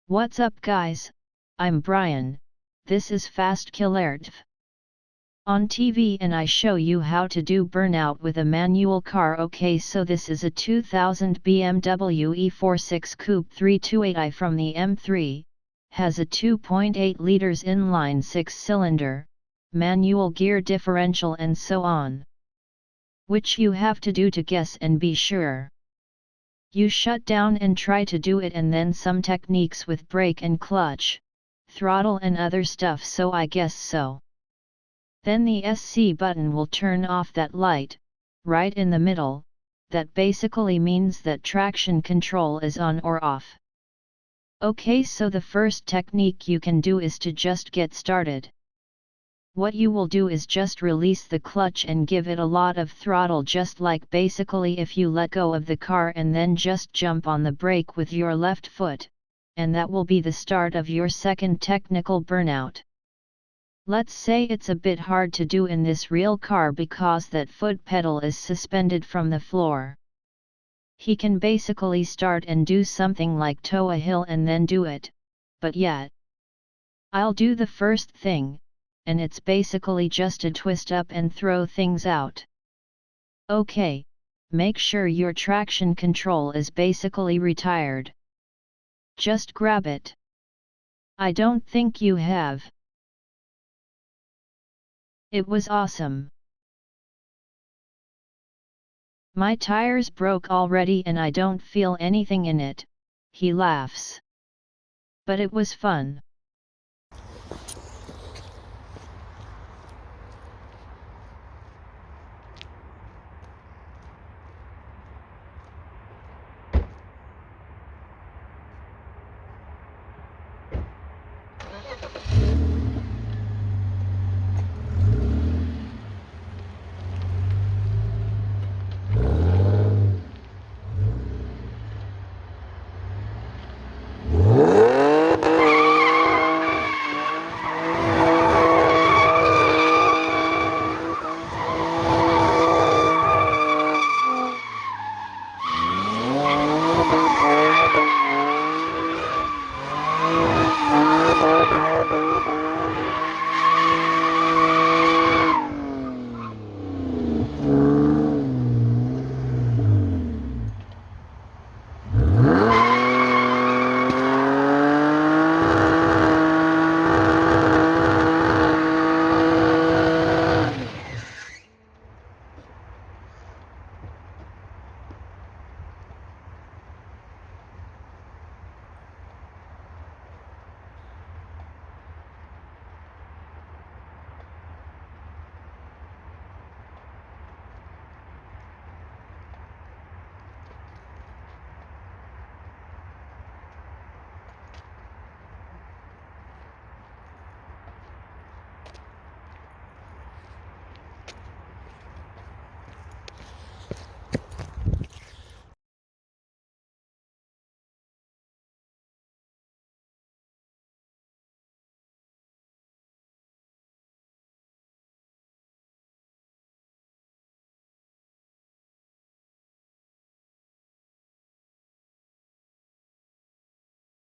What's up guys, I'm Brian, this is Fast Killer TV. On TV and I show you how to do burnout with a manual car. Okay, so this is a 2000 BMW E46 Coupe 328i from the M3, has a 2.8 liters inline 6-cylinder, manual gear differential and so on. Which you have to do to guess and be sure. You shut down and try to do it, and then some techniques with brake and clutch, throttle and other stuff, so I guess so. Then the SC button will turn off that light, right in the middle, that basically means that traction control is on or off. Okay, so the first technique you can do is to just get started. What you will do is just release the clutch and give it a lot of throttle, just like basically if you let go of the car, and then just jump on the brake with your left foot, and that will be the start of your second technical burnout. Let's say it's a bit hard to do in this real car because that foot pedal is suspended from the floor. He can basically start and do something like tow a hill and then do it, but yet I'll do the first thing, and it's basically just a twist up and throw things out. Okay, make sure your traction control is basically retired. Just grab it. I don't think you have. It was awesome. My tires broke already and I don't feel anything in it, he laughs. But it was fun.